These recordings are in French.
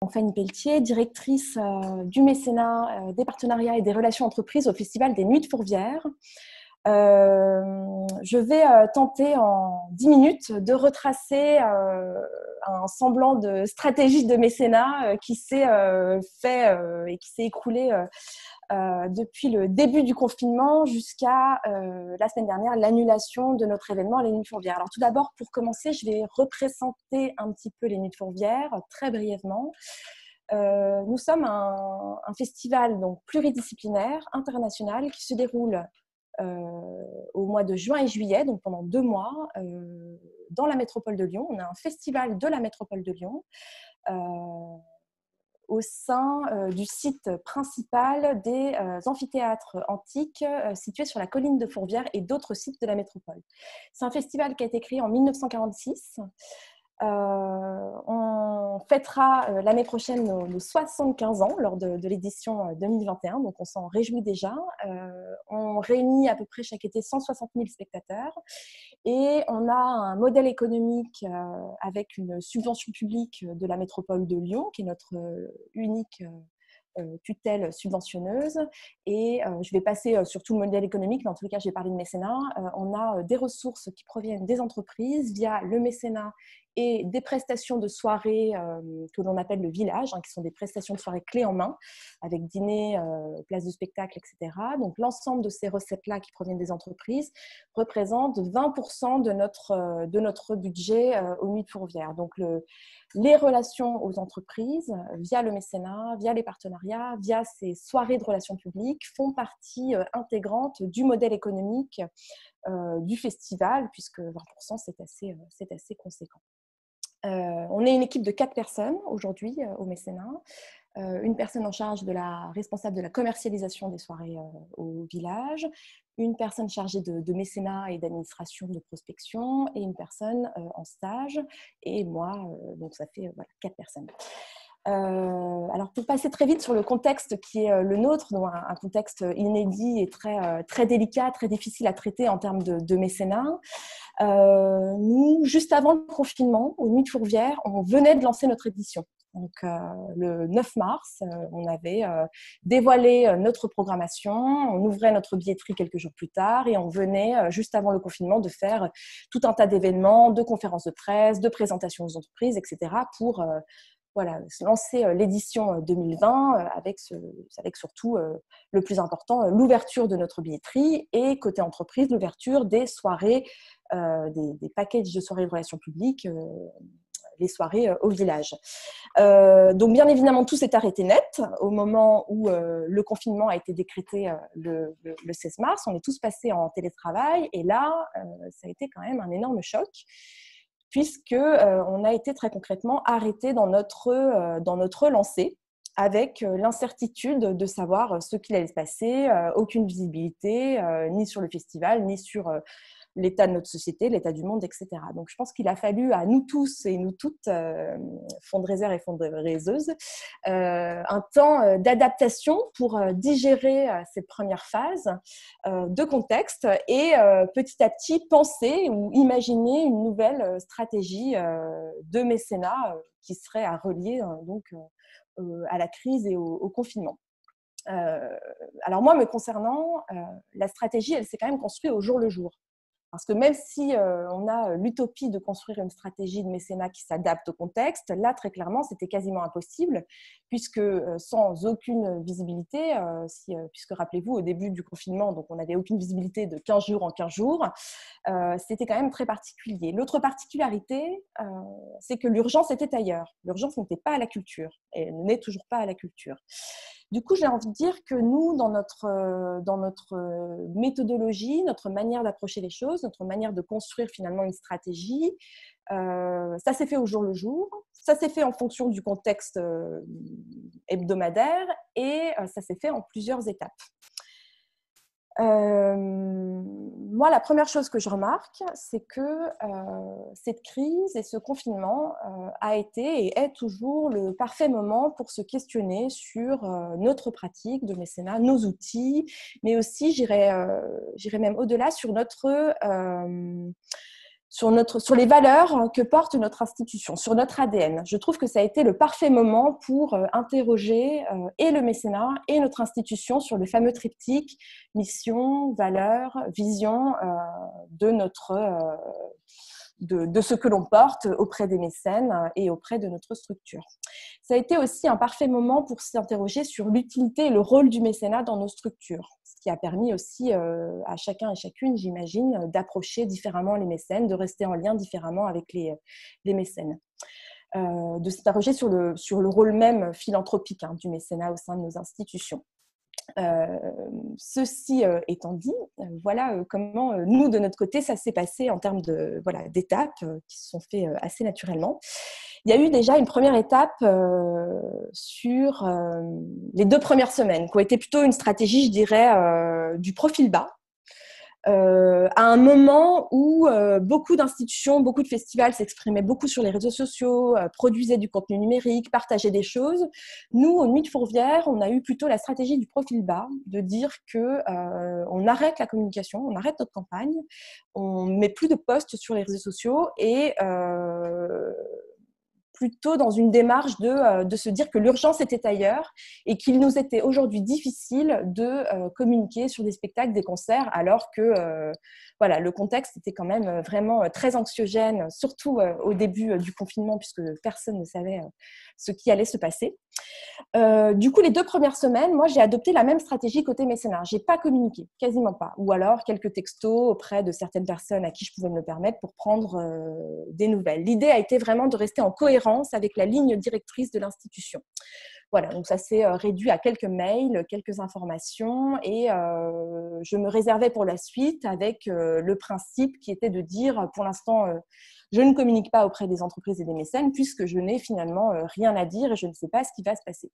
Fanny Pelletier, directrice du mécénat, des partenariats et des relations entreprises au Festival des Nuits de Fourvière. Je vais tenter en 10 minutes de retracer un semblant de stratégie de mécénat qui s'est fait et qui s'est écoulé depuis le début du confinement jusqu'à la semaine dernière, l'annulation de notre événement les Nuits de Fourvière. Alors tout d'abord, pour commencer, je vais représenter un petit peu les Nuits de Fourvière très brièvement. Nous sommes un festival donc pluridisciplinaire, international, qui se déroule au mois de juin et juillet, donc pendant 2 mois, dans la métropole de Lyon. On a un festival de la métropole de Lyon au sein du site principal des amphithéâtres antiques situés sur la colline de Fourvière et d'autres sites de la métropole. C'est un festival qui a été créé en 1946. On fêtera l'année prochaine nos 75 ans lors de l'édition 2021, donc on s'en réjouit déjà. On réunit à peu près chaque été 160 000 spectateurs et on a un modèle économique avec une subvention publique de la métropole de Lyon, qui est notre unique tutelle subventionneuse. Et je vais passer sur tout le modèle économique, mais en tous les cas, je vais parler de mécénat. On a des ressources qui proviennent des entreprises via le mécénat et des prestations de soirée que l'on appelle le village, qui sont des prestations de soirée clés en main, avec dîner, place de spectacle, etc. Donc l'ensemble de ces recettes-là qui proviennent des entreprises représentent 20% de notre budget aux Nuits de Fourvière. Donc les relations aux entreprises, via le mécénat, via les partenariats, via ces soirées de relations publiques, font partie intégrante du modèle économique du festival, puisque 20%, c'est assez conséquent. On est une équipe de 4 personnes aujourd'hui au mécénat. Une personne en charge responsable de la commercialisation des soirées au village, une personne chargée de mécénat et d'administration de prospection et une personne en stage et moi, donc ça fait 4 personnes. Alors pour passer très vite sur le contexte qui est le nôtre, donc un contexte inédit et très délicat, très difficile à traiter en termes de mécénat. Nous, juste avant le confinement, aux Nuits de Fourvière, on venait de lancer notre édition. Donc, le 9 mars, on avait dévoilé notre programmation, on ouvrait notre billetterie quelques jours plus tard et on venait, juste avant le confinement, de faire tout un tas d'événements, de conférences de presse, de présentations aux entreprises, etc. pour lancer l'édition 2020 avec surtout le plus important, l'ouverture de notre billetterie et côté entreprise, l'ouverture des soirées, des packages de soirées de relations publiques, les soirées au village. Donc bien évidemment, tout s'est arrêté net au moment où le confinement a été décrété le 16 mars. On est tous passés en télétravail et là, ça a été quand même un énorme choc, puisqu'on a été très concrètement arrêté dans notre lancée, avec l'incertitude de savoir ce qu'il allait se passer, aucune visibilité, ni sur le festival, ni sur l'état de notre société, l'état du monde, etc. Donc je pense qu'il a fallu à nous tous et nous toutes, fondraiseurs et fondraiseuses, un temps d'adaptation pour digérer cette première phase de contexte et petit à petit penser ou imaginer une nouvelle stratégie de mécénat qui serait à relier à la crise et au confinement. Alors moi, me concernant, la stratégie, elle s'est quand même construite au jour le jour. Parce que même si on a l'utopie de construire une stratégie de mécénat qui s'adapte au contexte, là, très clairement, c'était quasiment impossible, puisque sans aucune visibilité, puisque rappelez-vous, au début du confinement, donc on n'avait aucune visibilité de 15 jours en 15 jours, c'était quand même très particulier. L'autre particularité, c'est que l'urgence était ailleurs. L'urgence n'était pas à la culture, et elle n'est toujours pas à la culture. Du coup, j'ai envie de dire que nous, dans notre méthodologie, notre manière d'approcher les choses, notre manière de construire finalement une stratégie, ça s'est fait au jour le jour, ça s'est fait en fonction du contexte hebdomadaire et ça s'est fait en plusieurs étapes. Moi, la première chose que je remarque, c'est que cette crise et ce confinement a été et est toujours le parfait moment pour se questionner sur notre pratique de mécénat, nos outils, mais aussi, j'irais même au-delà, sur sur les valeurs que porte notre institution, sur notre ADN. Je trouve que ça a été le parfait moment pour interroger et le mécénat et notre institution sur le fameux triptyque mission, valeurs, vision de ce que l'on porte auprès des mécènes et auprès de notre structure. Ça a été aussi un parfait moment pour s'interroger sur l'utilité et le rôle du mécénat dans nos structures, ce qui a permis aussi à chacun et chacune, j'imagine, d'approcher différemment les mécènes, de rester en lien différemment avec les mécènes. De s'interroger sur le rôle même philanthropique du mécénat au sein de nos institutions. Ceci étant dit, voilà comment nous, de notre côté, ça s'est passé en termes d'étapes qui se sont faites assez naturellement. Il y a eu déjà une première étape sur les 2 premières semaines, qui ont été plutôt une stratégie, je dirais, du profil bas. À un moment où beaucoup d'institutions, beaucoup de festivals s'exprimaient beaucoup sur les réseaux sociaux, produisaient du contenu numérique, partageaient des choses. Nous, aux Nuits de Fourvière, on a eu plutôt la stratégie du profil bas, de dire que on arrête la communication, on arrête notre campagne, on met plus de posts sur les réseaux sociaux et plutôt dans une démarche de se dire que l'urgence était ailleurs et qu'il nous était aujourd'hui difficile de communiquer sur des spectacles, des concerts, alors que le contexte était quand même vraiment très anxiogène, surtout au début du confinement, puisque personne ne savait ce qui allait se passer. Du coup, les 2 premières semaines, moi, j'ai adopté la même stratégie côté mécénat. Je n'ai pas communiqué, quasiment pas. Ou alors quelques textos auprès de certaines personnes à qui je pouvais me le permettre pour prendre des nouvelles. L'idée a été vraiment de rester en cohérence avec la ligne directrice de l'institution. Voilà, donc ça s'est réduit à quelques mails, quelques informations et je me réservais pour la suite avec le principe qui était de dire, pour l'instant, je ne communique pas auprès des entreprises et des mécènes puisque je n'ai finalement rien à dire et je ne sais pas ce qui va se passer.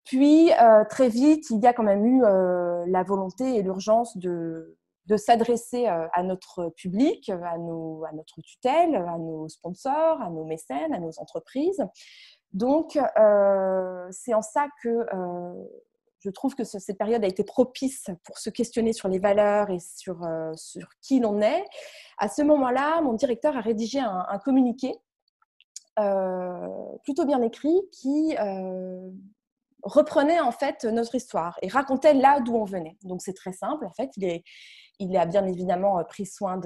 Puis, très vite, il y a quand même eu la volonté et l'urgence de s'adresser à notre public, à notre tutelle, à nos sponsors, à nos mécènes, à nos entreprises. Donc, c'est en ça que je trouve que cette période a été propice pour se questionner sur les valeurs et sur qui l'on est. À ce moment-là, mon directeur a rédigé un communiqué plutôt bien écrit qui reprenait en fait notre histoire et racontait là d'où on venait. Donc, c'est très simple. En fait, il a bien évidemment pris soin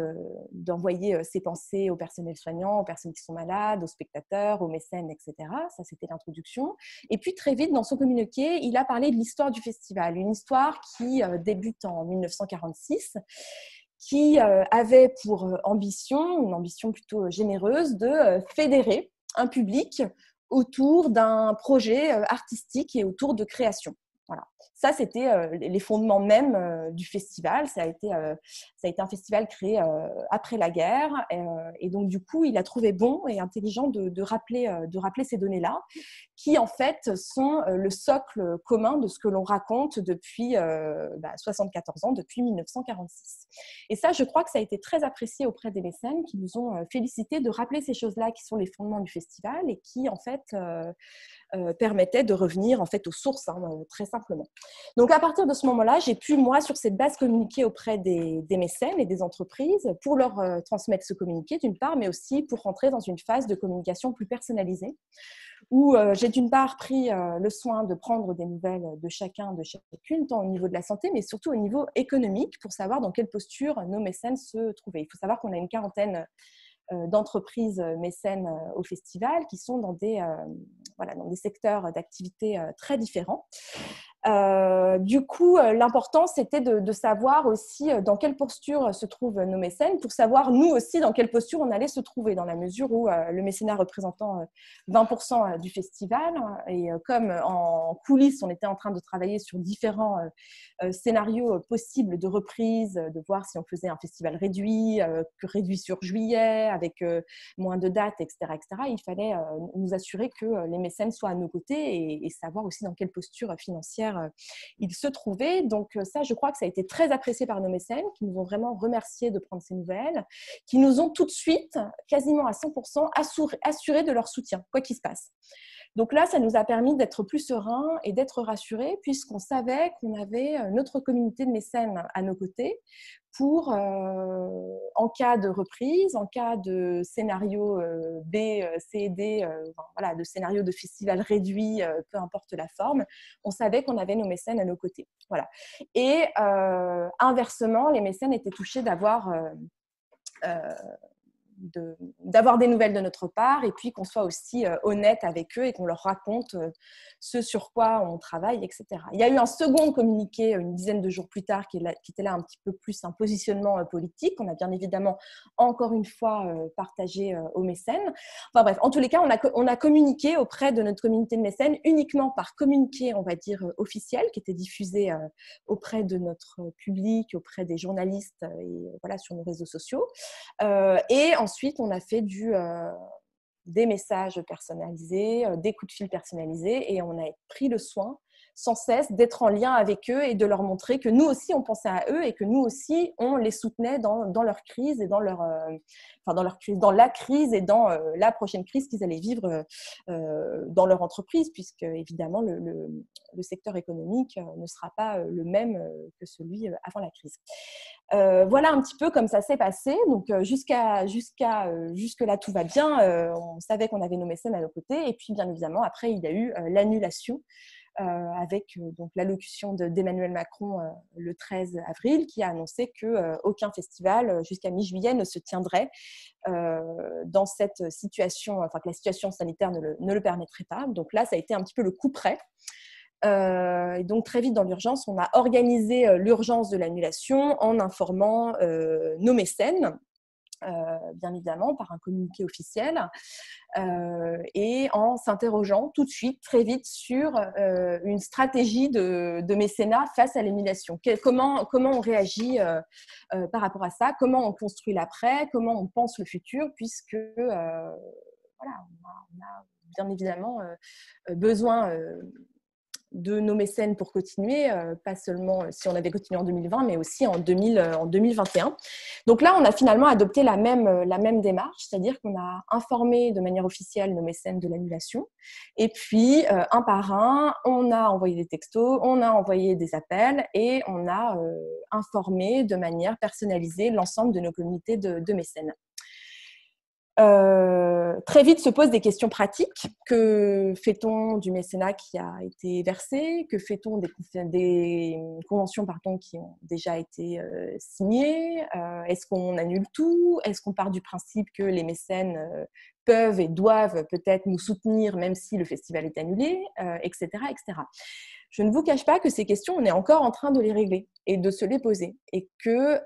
d'envoyer ses pensées au personnel soignant, aux personnes qui sont malades, aux spectateurs, aux mécènes, etc. Ça, c'était l'introduction. Et puis, très vite, dans son communiqué, il a parlé de l'histoire du festival. Une histoire qui débute en 1946, qui avait pour ambition, une ambition plutôt généreuse, de fédérer un public autour d'un projet artistique et autour de création. Voilà. Ça, c'était les fondements même du festival. Ça a été un festival créé après la guerre. Et donc, du coup, il a trouvé bon et intelligent de rappeler ces données-là, qui, en fait, sont le socle commun de ce que l'on raconte depuis 74 ans, depuis 1946. Et ça, je crois que ça a été très apprécié auprès des mécènes qui nous ont félicité de rappeler ces choses-là qui sont les fondements du festival et qui, en fait, permettaient de revenir en fait aux sources, très simplement. Donc, à partir de ce moment-là, j'ai pu, moi, sur cette base, communiquer auprès des mécènes et des entreprises pour leur transmettre ce communiqué, d'une part, mais aussi pour rentrer dans une phase de communication plus personnalisée, où j'ai d'une part pris le soin de prendre des nouvelles de chacun, de chacune, tant au niveau de la santé, mais surtout au niveau économique, pour savoir dans quelle posture nos mécènes se trouvaient. Il faut savoir qu'on a une quarantaine d'entreprises mécènes au festival qui sont dans des secteurs d'activité très différents. Du coup, l'important, c'était de savoir aussi dans quelle posture se trouvent nos mécènes, pour savoir nous aussi dans quelle posture on allait se trouver, dans la mesure où le mécénat représentant 20% du festival, et comme en coulisses, on était en train de travailler sur différents scénarios possibles de reprise, de voir si on faisait un festival réduit sur juillet, avec moins de dates, etc., etc. Il fallait nous assurer que les mécènes soient à nos côtés et savoir aussi dans quelle posture financière ils se trouvaient. Donc ça, je crois que ça a été très apprécié par nos mécènes, qui nous ont vraiment remerciés de prendre ces nouvelles, qui nous ont tout de suite, quasiment à 100%, assuré de leur soutien, quoi qu'il se passe. Donc là, ça nous a permis d'être plus sereins et d'être rassurés, puisqu'on savait qu'on avait notre communauté de mécènes à nos côtés pour, en cas de reprise, en cas de scénario B, C et D, voilà, de scénario de festival réduit, peu importe la forme, on savait qu'on avait nos mécènes à nos côtés. Voilà. Et inversement, les mécènes étaient touchés d'avoir d'avoir des nouvelles de notre part et puis qu'on soit aussi honnête avec eux et qu'on leur raconte ce sur quoi on travaille, etc. Il y a eu un second communiqué une dizaine de jours plus tard qui était là un petit peu plus un positionnement politique. On a bien évidemment encore une fois partagé aux mécènes. Enfin bref, en tous les cas, on a communiqué auprès de notre communauté de mécènes uniquement par communiqué, on va dire, officiel qui était diffusé auprès de notre public, auprès des journalistes et voilà, sur nos réseaux sociaux. Et ensuite, on a fait des messages personnalisés, des coups de fil personnalisés et on a pris le soin sans cesse d'être en lien avec eux et de leur montrer que nous aussi, on pensait à eux et que nous aussi, on les soutenait dans leur crise et dans la crise et dans la prochaine crise qu'ils allaient vivre dans leur entreprise, puisque évidemment, le secteur économique ne sera pas le même que celui avant la crise. Voilà un petit peu comme ça s'est passé. Donc, jusque-là, tout va bien. On savait qu'on avait nos mécènes à nos côtés. Et puis, bien évidemment, après, il y a eu l'annulation avec donc l'allocution d'Emmanuel Macron le 13 avril qui a annoncé qu'aucun festival jusqu'à mi-juillet ne se tiendrait dans cette situation, enfin que la situation sanitaire ne le permettrait pas. Donc là, ça a été un petit peu le coup près. Et donc très vite dans l'urgence, on a organisé l'urgence de l'annulation en informant nos mécènes, bien évidemment par un communiqué officiel, et en s'interrogeant tout de suite, très vite, sur une stratégie de mécénat face à l'annulation. Comment on réagit par rapport à ça, comment on construit l'après, comment on pense le futur, puisque voilà, on a bien évidemment besoin de nos mécènes pour continuer, pas seulement si on avait continué en 2020, mais aussi en 2021. Donc là, on a finalement adopté la même démarche, c'est-à-dire qu'on a informé de manière officielle nos mécènes de l'annulation. Et puis, un par un, on a envoyé des textos, on a envoyé des appels et on a informé de manière personnalisée l'ensemble de nos communautés de mécènes. Très vite se posent des questions pratiques. Que fait-on du mécénat qui a été versé? Que fait-on des conventions qui ont déjà été signées? Est-ce qu'on annule tout? Est-ce qu'on part du principe que les mécènes peuvent et doivent peut-être nous soutenir même si le festival est annulé, etc., etc. Je ne vous cache pas que ces questions, on est encore en train de les régler et de se les poser. Et que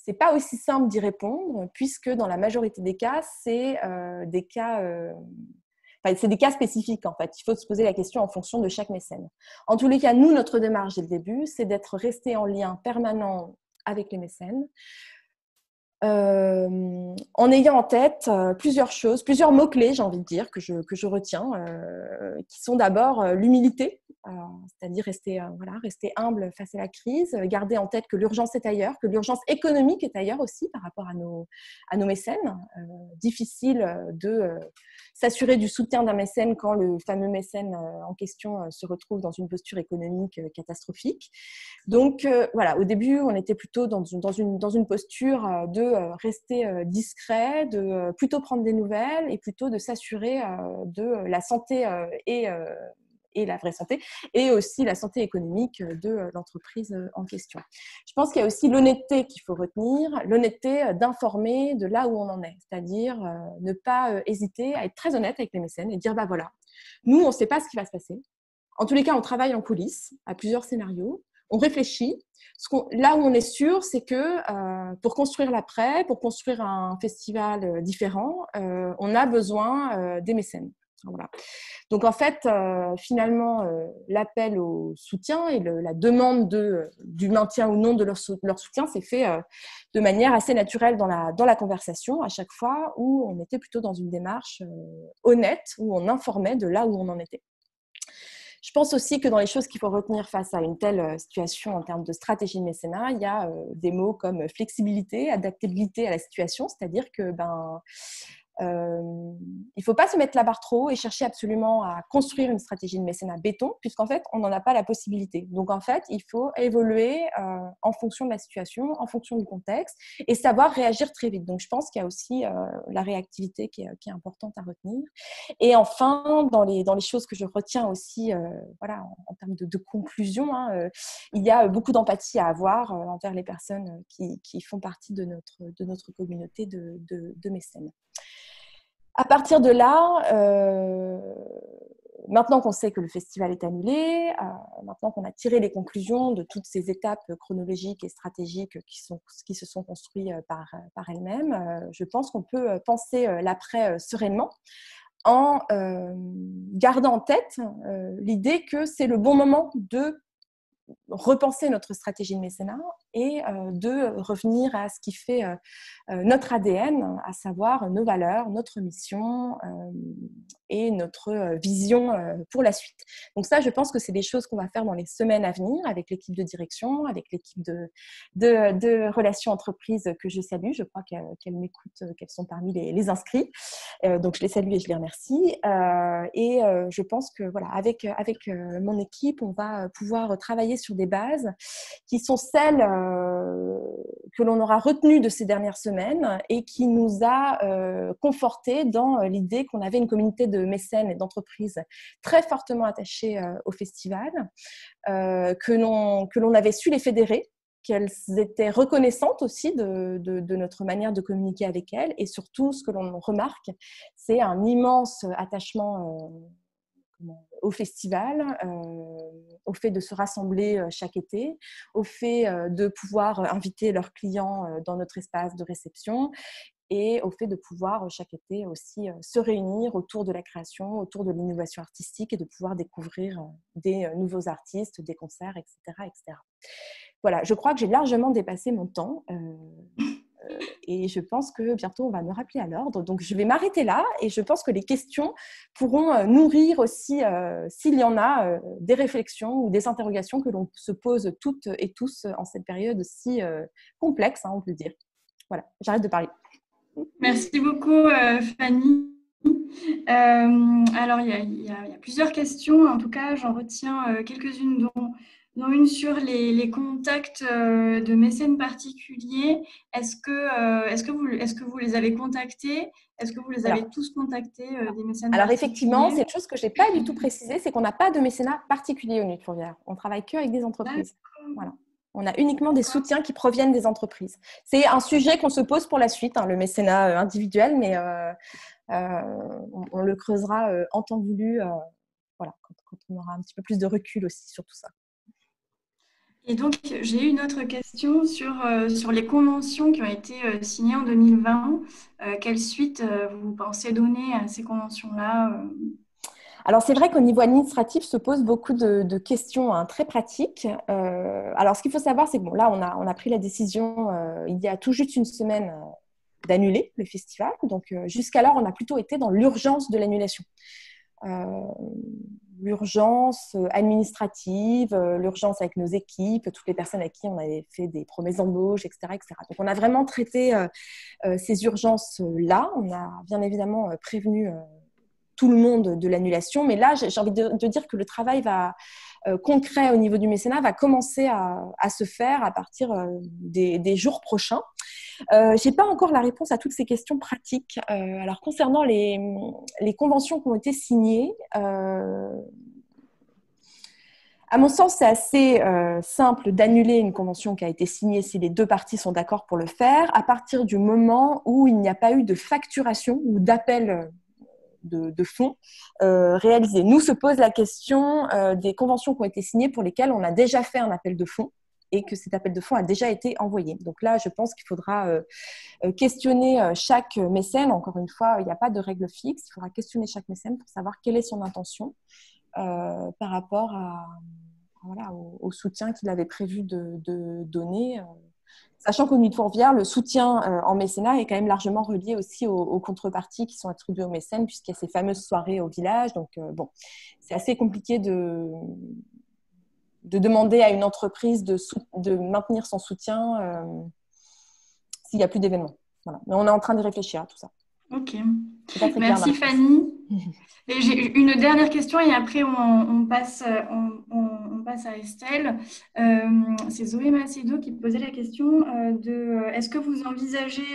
c'est pas aussi simple d'y répondre, puisque dans la majorité des cas, c'est des cas spécifiques en fait. Il faut se poser la question en fonction de chaque mécène. En tous les cas, nous, notre démarche dès le début, c'est d'être resté en lien permanent avec les mécènes, en ayant en tête plusieurs choses, plusieurs mots-clés, j'ai envie de dire, que je retiens, qui sont d'abord l'humilité, c'est-à-dire rester humble face à la crise, garder en tête que l'urgence est ailleurs, que l'urgence économique est ailleurs aussi par rapport à nos mécènes. Difficile de s'assurer du soutien d'un mécène quand le fameux mécène en question se retrouve dans une posture économique catastrophique. Donc voilà, au début, on était plutôt dans une posture de rester discret, de plutôt prendre des nouvelles et plutôt de s'assurer de la santé et la vraie santé, et aussi la santé économique de l'entreprise en question. Je pense qu'il y a aussi l'honnêteté qu'il faut retenir, l'honnêteté d'informer de là où on en est, c'est-à-dire ne pas hésiter à être très honnête avec les mécènes et dire bah voilà, nous on ne sait pas ce qui va se passer. En tous les cas, on travaille en coulisses à plusieurs scénarios. On réfléchit. Là où on est sûr, c'est que pour construire l'après, pour construire un festival différent, on a besoin des mécènes. Voilà. Donc en fait, finalement, l'appel au soutien et la demande du maintien ou non de leur soutien s'est fait de manière assez naturelle dans la conversation à chaque fois, où on était plutôt dans une démarche honnête, où on informait de là où on en était. Je pense aussi que dans les choses qu'il faut retenir face à une telle situation en termes de stratégie de mécénat, il y a des mots comme flexibilité, adaptabilité à la situation, c'est-à-dire que il ne faut pas se mettre la barre trop haut et chercher absolument à construire une stratégie de mécénat béton, puisqu'en fait, on n'en a pas la possibilité. Donc, en fait, il faut évoluer en fonction de la situation, en fonction du contexte, et savoir réagir très vite. Donc, je pense qu'il y a aussi la réactivité qui est importante à retenir. Et enfin, dans les choses que je retiens aussi, voilà, en termes de conclusion, il y a beaucoup d'empathie à avoir envers les personnes qui font partie de notre communauté de mécènes. À partir de là, maintenant qu'on sait que le festival est annulé, maintenant qu'on a tiré les conclusions de toutes ces étapes chronologiques et stratégiques qui se sont construites par elles-mêmes, je pense qu'on peut penser l'après sereinement, en gardant en tête l'idée que c'est le bon moment de repenser notre stratégie de mécénat et de revenir à ce qui fait notre ADN, à savoir nos valeurs, notre mission et notre vision pour la suite. Donc ça, je pense que c'est des choses qu'on va faire dans les semaines à venir avec l'équipe de direction, avec l'équipe de relations entreprises que je salue. Je crois qu'elles m'écoutent, qu'elles sont parmi les inscrits. Donc je les salue et je les remercie. Et je pense que voilà, avec mon équipe, on va pouvoir travailler sur des bases qui sont celles que l'on aura retenues de ces dernières semaines et qui nous a conforté dans l'idée qu'on avait une communauté de mécènes et d'entreprises très fortement attachées au festival, que l'on avait su les fédérer, qu'elles étaient reconnaissantes aussi de notre manière de communiquer avec elles. Et surtout, ce que l'on remarque, c'est un immense attachement au festival, au fait de se rassembler chaque été, au fait de pouvoir inviter leurs clients dans notre espace de réception et au fait de pouvoir chaque été aussi se réunir autour de la création, autour de l'innovation artistique et de pouvoir découvrir des nouveaux artistes, des concerts, etc., etc. Voilà, je crois que j'ai largement dépassé mon temps et je pense que bientôt on va me rappeler à l'ordre. Donc je vais m'arrêter là et je pense que les questions pourront nourrir aussi, s'il y en a, des réflexions ou des interrogations que l'on se pose toutes et tous en cette période si complexe, on peut dire. Voilà, j'arrête de parler. Merci beaucoup, Fanny. Alors, il y a plusieurs questions. En tout cas, j'en retiens quelques-unes, dont une sur les contacts de mécènes particuliers. Est-ce que vous les avez contactés? Est-ce que vous les avez tous contactés, des mécènes Alors effectivement, particuliers? c'est une chose que je n'ai pas du tout précisé, c'est qu'on n'a pas de mécénat particulier au Nuit de Fourvière. On travaille qu'avec des entreprises. Voilà. On a uniquement des soutiens qui proviennent des entreprises. C'est un sujet qu'on se pose pour la suite, le mécénat individuel, mais on le creusera en temps voulu, voilà, quand on aura un petit peu plus de recul aussi sur tout ça. Et donc, j'ai une autre question sur les conventions qui ont été signées en 2020. Quelle suite vous pensez donner à ces conventions-là? Alors, c'est vrai qu'au niveau administratif, se posent beaucoup de questions très pratiques. Alors, ce qu'il faut savoir, c'est que bon, là, on a pris la décision il y a tout juste une semaine d'annuler le festival. Donc, jusqu'alors, on a plutôt été dans l'urgence de l'annulation. L'urgence administrative, l'urgence avec nos équipes, toutes les personnes à qui on avait fait des promesses d'embauche, etc., etc. Donc, on a vraiment traité ces urgences-là. On a bien évidemment prévenu tout le monde de l'annulation. Mais là, j'ai envie de dire que le travail concret au niveau du mécénat va commencer à se faire à partir des jours prochains. Je n'ai pas encore la réponse à toutes ces questions pratiques. Alors, concernant les conventions qui ont été signées, à mon sens, c'est assez simple d'annuler une convention qui a été signée si les deux parties sont d'accord pour le faire, à partir du moment où il n'y a pas eu de facturation ou d'appel de fonds réalisés. Nous se pose la question des conventions qui ont été signées pour lesquelles on a déjà fait un appel de fonds et que cet appel de fonds a déjà été envoyé. Donc là, je pense qu'il faudra questionner chaque mécène. Encore une fois, il n'y a pas de règle fixe. Il faudra questionner chaque mécène pour savoir quelle est son intention par rapport au soutien qu'il avait prévu de donner. Sachant qu'au Nuit de Fourvière, le soutien en mécénat est quand même largement relié aussi aux contreparties qui sont attribuées aux mécènes, puisqu'il y a ces fameuses soirées au village. Donc, bon, c'est assez compliqué de demander à une entreprise de maintenir son soutien s'il n'y a plus d'événements. Voilà. Mais on est en train de réfléchir à tout ça. Ok. C'est pas très clair ma Merci réponse. Fanny. Et j'ai une dernière question et après on passe, on passe à Estelle. C'est Zoé Macedo qui posait la question est-ce que vous envisagez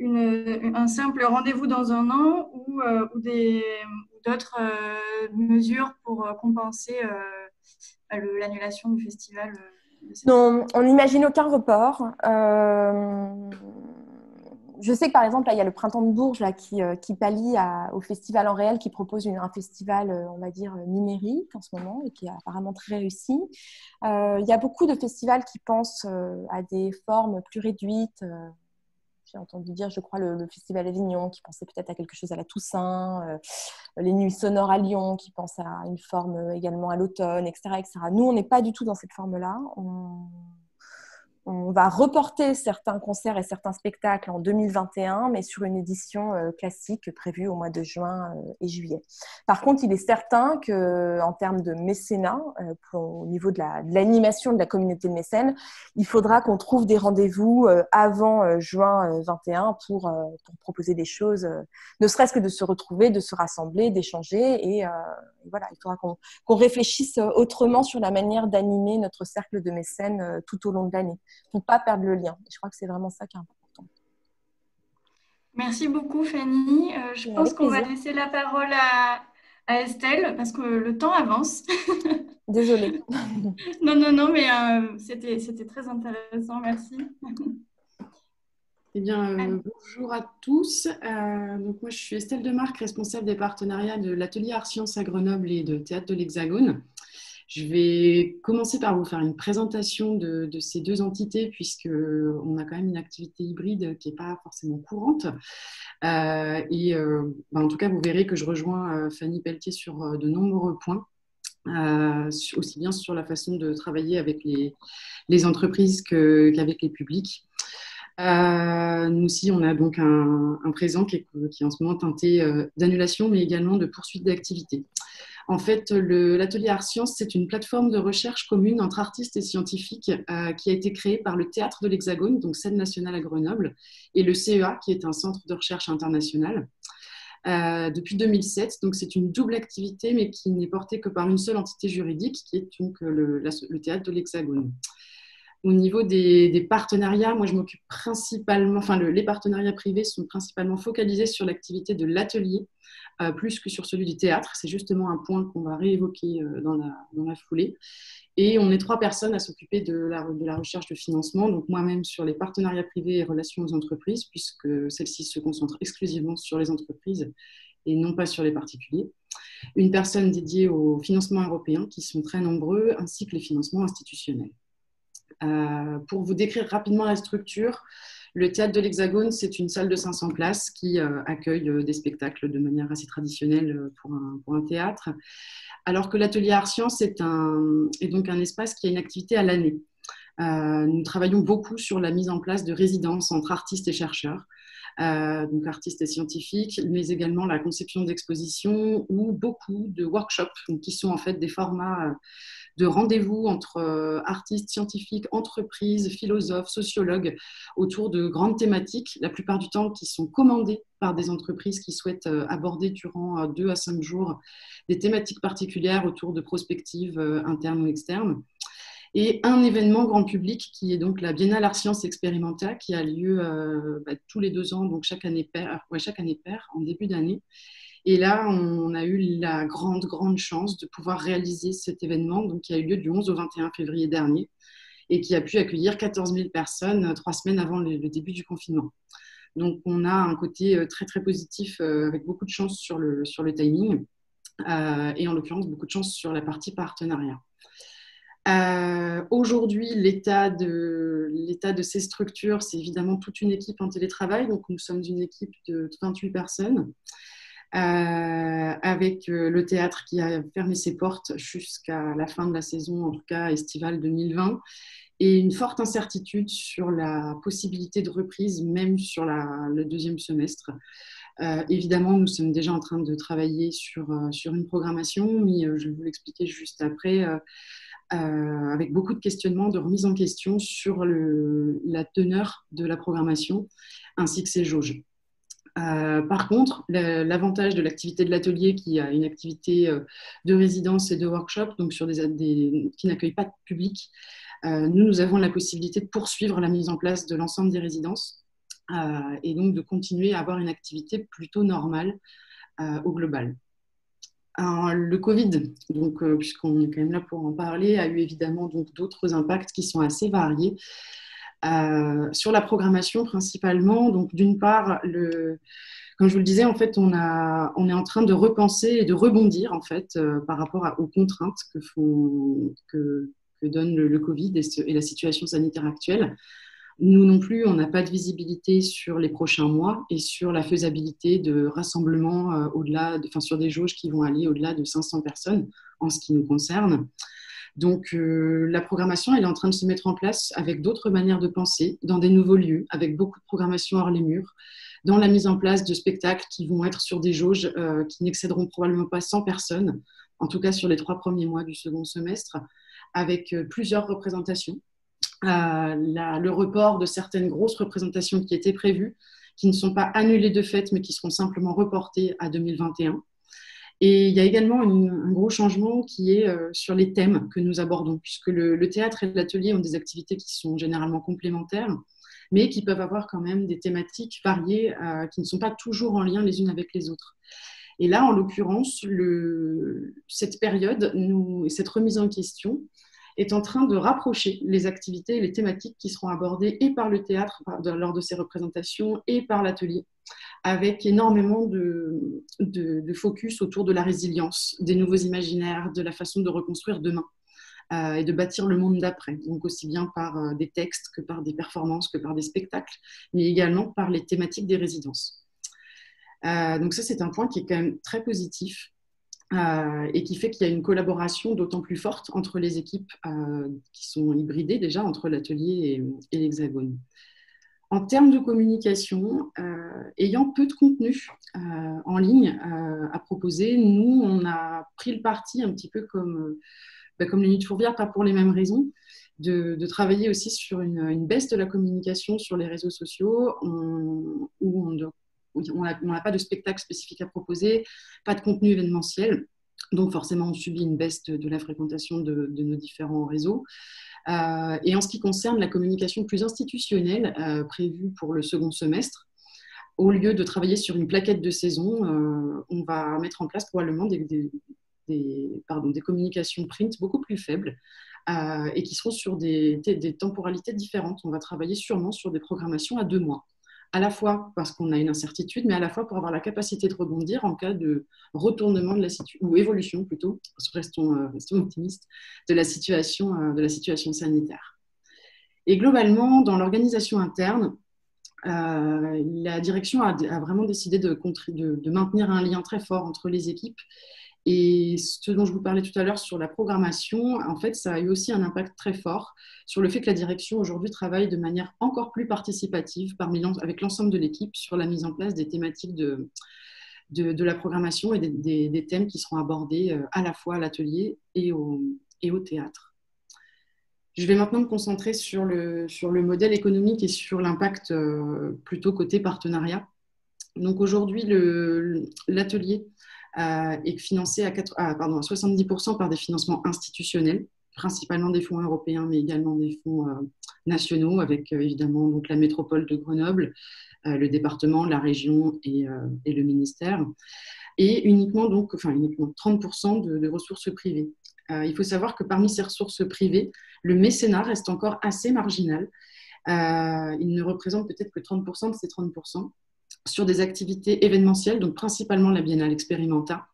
un simple rendez-vous dans un an ou d'autres mesures pour compenser l'annulation du festival de cette année? Non, on n'imagine aucun report. Je sais que par exemple, là, il y a le Printemps de Bourges là, qui pallie au Festival en réel, qui propose un festival, on va dire, numérique en ce moment et qui est apparemment très réussi. Il y a beaucoup de festivals qui pensent à des formes plus réduites. J'ai entendu dire, je crois, le Festival Avignon qui pensait peut-être à quelque chose à la Toussaint, les Nuits sonores à Lyon qui pensent à une forme également à l'automne, etc., etc. Nous, on n'est pas du tout dans cette forme-là. On va reporter certains concerts et certains spectacles en 2021, mais sur une édition classique prévue au mois de juin et juillet. Par contre, il est certain qu'en termes de mécénat, au niveau de l'animation de la communauté de mécènes, il faudra qu'on trouve des rendez-vous avant juin 21 pour proposer des choses, ne serait-ce que de se retrouver, de se rassembler, d'échanger. Et voilà, il faudra qu'on réfléchisse autrement sur la manière d'animer notre cercle de mécènes tout au long de l'année, pour ne pas perdre le lien. Je crois que c'est vraiment ça qui est important. Merci beaucoup Fanny. Je pense Avec qu'on va plaisir. laisser la parole à Estelle parce que le temps avance. Désolée. Non, non, non, mais c'était très intéressant. Merci. Eh bien, bonjour à tous. Donc moi, je suis Estelle Demarque, responsable des partenariats de l'atelier Art Sciences à Grenoble et de Théâtre de l'Hexagone. Je vais commencer par vous faire une présentation de ces deux entités, puisqu'on a quand même une activité hybride qui n'est pas forcément courante. En tout cas, vous verrez que je rejoins Fanny Pelletier sur de nombreux points. Aussi bien sur la façon de travailler avec les entreprises qu'avec les publics. Nous aussi, on a donc un présent qui est en ce moment teinté d'annulation, mais également de poursuite d'activité. En fait, l'atelier Art Sciences, c'est une plateforme de recherche commune entre artistes et scientifiques qui a été créée par le Théâtre de l'Hexagone, donc scène nationale à Grenoble, et le CEA, qui est un centre de recherche international. Depuis 2007, donc c'est une double activité, mais qui n'est portée que par une seule entité juridique, qui est donc le Théâtre de l'Hexagone. Au niveau des partenariats, moi je m'occupe principalement, les partenariats privés sont principalement focalisés sur l'activité de l'atelier, plus que sur celui du théâtre. C'est justement un point qu'on va réévoquer dans la foulée. Et on est 3 personnes à s'occuper de la recherche de financement, donc moi-même sur les partenariats privés et relations aux entreprises, puisque celle-ci se concentre exclusivement sur les entreprises et non pas sur les particuliers. Une personne dédiée aux financements européens, qui sont très nombreux, ainsi que les financements institutionnels. Pour vous décrire rapidement la structure, le Théâtre de l'Hexagone, c'est une salle de 500 places qui accueille des spectacles de manière assez traditionnelle pour un théâtre, alors que l'atelier Art Sciences est donc un espace qui a une activité à l'année. Nous travaillons beaucoup sur la mise en place de résidences entre artistes et chercheurs, donc artistes et scientifiques, mais également la conception d'expositions ou beaucoup de workshops, qui sont en fait des formats de rendez-vous entre artistes, scientifiques, entreprises, philosophes, sociologues, autour de grandes thématiques, la plupart du temps qui sont commandées par des entreprises qui souhaitent aborder durant 2 à 5 jours des thématiques particulières autour de prospectives internes ou externes. Et un événement grand public qui est donc la Biennale Art Sciences Expérimenta, qui a lieu tous les 2 ans, donc chaque année paire, en début d'année. Et là, on a eu la grande chance de pouvoir réaliser cet événement, donc qui a eu lieu du 11 au 21 février dernier et qui a pu accueillir 14 000 personnes 3 semaines avant le début du confinement. Donc, on a un côté très, très positif avec beaucoup de chance sur le timing et en l'occurrence, beaucoup de chance sur la partie partenariat. Aujourd'hui, l'état de ces structures, c'est évidemment toute une équipe en télétravail. Donc, nous sommes une équipe de 28 personnes. Avec le théâtre qui a fermé ses portes jusqu'à la fin de la saison, en tout cas estivale 2020, et une forte incertitude sur la possibilité de reprise, même sur le 2e semestre. Évidemment, nous sommes déjà en train de travailler sur une programmation, mais je vais vous l'expliquer juste après, avec beaucoup de questionnements, de remise en question sur la teneur de la programmation, ainsi que ses jauges. Par contre, l'avantage de l'activité de l'atelier, qui a une activité de résidence et de workshop, donc sur qui n'accueillent pas de public, nous avons la possibilité de poursuivre la mise en place de l'ensemble des résidences et donc de continuer à avoir une activité plutôt normale au global. Alors, le Covid, donc, puisqu'on est quand même là pour en parler, a eu évidemment d'autres impacts qui sont assez variés. Sur la programmation principalement, donc d'une part, comme je vous le disais, en fait, on est en train de repenser et de rebondir en fait par rapport aux contraintes que donne le Covid et la situation sanitaire actuelle. Nous non plus, on n'a pas de visibilité sur les prochains mois et sur la faisabilité de rassemblements sur des jauges qui vont aller au-delà de 500 personnes en ce qui nous concerne. Donc, la programmation, elle est en train de se mettre en place avec d'autres manières de penser, dans des nouveaux lieux, avec beaucoup de programmation hors les murs, dans la mise en place de spectacles qui vont être sur des jauges qui n'excéderont probablement pas 100 personnes, en tout cas sur les 3 premiers mois du second semestre, avec plusieurs représentations. Le report de certaines grosses représentations qui étaient prévues, qui ne sont pas annulées de fait, mais qui seront simplement reportées à 2021. Et il y a également un gros changement qui est sur les thèmes que nous abordons, puisque le théâtre et l'atelier ont des activités qui sont généralement complémentaires, mais qui peuvent avoir quand même des thématiques variées qui ne sont pas toujours en lien les unes avec les autres. Et là, en l'occurrence, cette période, cette remise en question est en train de rapprocher les activités et les thématiques qui seront abordées et par le théâtre lors de ces représentations et par l'atelier, avec énormément de focus autour de la résilience, des nouveaux imaginaires, de la façon de reconstruire demain et de bâtir le monde d'après, donc aussi bien par des textes que par des performances, que par des spectacles, mais également par les thématiques des résidences. Donc ça, c'est un point qui est quand même très positif et qui fait qu'il y a une collaboration d'autant plus forte entre les équipes qui sont hybridées déjà, entre l'atelier et l'Hexagone. En termes de communication, ayant peu de contenu en ligne à proposer, nous, on a pris le parti un petit peu comme les Nuits de Fourvière, pas pour les mêmes raisons, de travailler aussi sur une baisse de la communication sur les réseaux sociaux, où on n'a pas de spectacle spécifique à proposer, pas de contenu événementiel. Donc forcément, on subit une baisse de la fréquentation de nos différents réseaux. Et en ce qui concerne la communication plus institutionnelle prévue pour le second semestre, au lieu de travailler sur une plaquette de saison, on va mettre en place probablement des communications print beaucoup plus faibles et qui seront sur des temporalités différentes. On va travailler sûrement sur des programmations à 2 mois, à la fois parce qu'on a une incertitude, mais à la fois pour avoir la capacité de rebondir en cas de retournement de la situation, ou évolution plutôt, restons optimistes, de la situation sanitaire. Et globalement, dans l'organisation interne, la direction a vraiment décidé de maintenir un lien très fort entre les équipes. Et ce dont je vous parlais tout à l'heure sur la programmation, en fait, ça a eu aussi un impact très fort sur le fait que la direction aujourd'hui travaille de manière encore plus participative avec l'ensemble de l'équipe sur la mise en place des thématiques de la programmation et des thèmes qui seront abordés à la fois à l'atelier et au théâtre. Je vais maintenant me concentrer sur le modèle économique et sur l'impact plutôt côté partenariat. Donc aujourd'hui, l'atelier est financé à 70% par des financements institutionnels, principalement des fonds européens, mais également des fonds nationaux, avec évidemment donc, la métropole de Grenoble, le département, la région et le ministère, et uniquement 30% de ressources privées. Il faut savoir que parmi ces ressources privées, le mécénat reste encore assez marginal. Il ne représente peut-être que 30% de ces 30%. Sur des activités événementielles, donc principalement la Biennale Experimenta,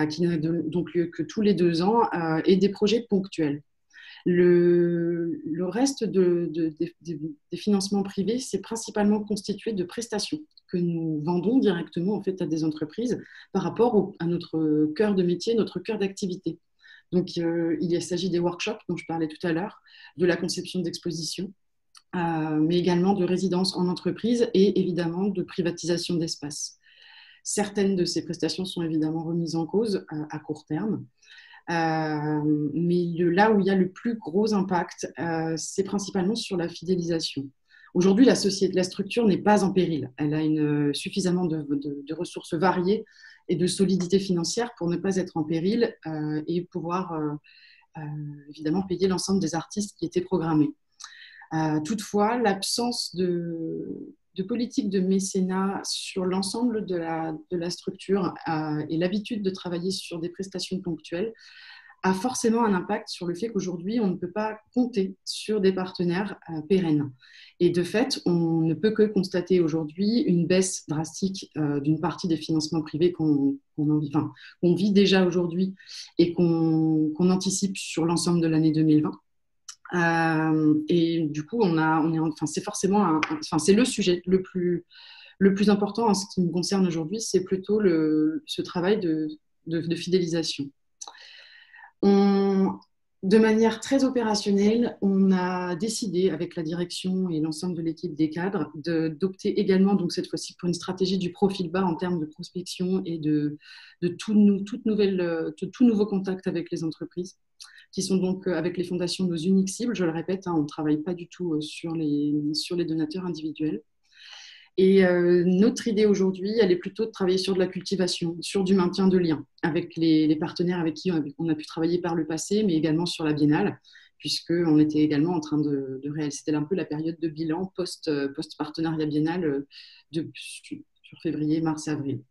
qui n'a donc lieu que tous les 2 ans, et des projets ponctuels. Le reste des financements privés, c'est principalement constitué de prestations que nous vendons directement en fait, à des entreprises par rapport à notre cœur de métier, notre cœur d'activité. Donc, il s'agit des workshops dont je parlais tout à l'heure, de la conception d'expositions, mais également de résidence en entreprise et évidemment de privatisation d'espace. Certaines de ces prestations sont évidemment remises en cause à court terme, mais là où il y a le plus gros impact, c'est principalement sur la fidélisation. Aujourd'hui, la structure n'est pas en péril. Elle a suffisamment de ressources variées et de solidité financière pour ne pas être en péril et pouvoir évidemment payer l'ensemble des artistes qui étaient programmés. Toutefois, l'absence de politique de mécénat sur l'ensemble de la structure et l'habitude de travailler sur des prestations ponctuelles a forcément un impact sur le fait qu'aujourd'hui, on ne peut pas compter sur des partenaires pérennes. Et de fait, on ne peut que constater aujourd'hui une baisse drastique d'une partie des financements privés qu'on vit déjà aujourd'hui et qu'on anticipe sur l'ensemble de l'année 2020. Et du coup, c'est forcément c'est le sujet le plus important en ce qui me concerne aujourd'hui, c'est plutôt ce travail de fidélisation. De manière très opérationnelle, on a décidé avec la direction et l'ensemble de l'équipe des cadres d'opter également, donc cette fois-ci, pour une stratégie du profil bas en termes de prospection et de tout nouveau contact avec les entreprises, qui sont donc avec les fondations nos uniques cibles. Je le répète, on ne travaille pas du tout sur les donateurs individuels. Et notre idée aujourd'hui, elle est plutôt de travailler sur de la cultivation, sur du maintien de liens avec les partenaires avec qui on a pu travailler par le passé, mais également sur la Biennale, puisqu'on était également en train de réaliser, c'était un peu la période de bilan post-partenariat biennale sur février, mars, avril.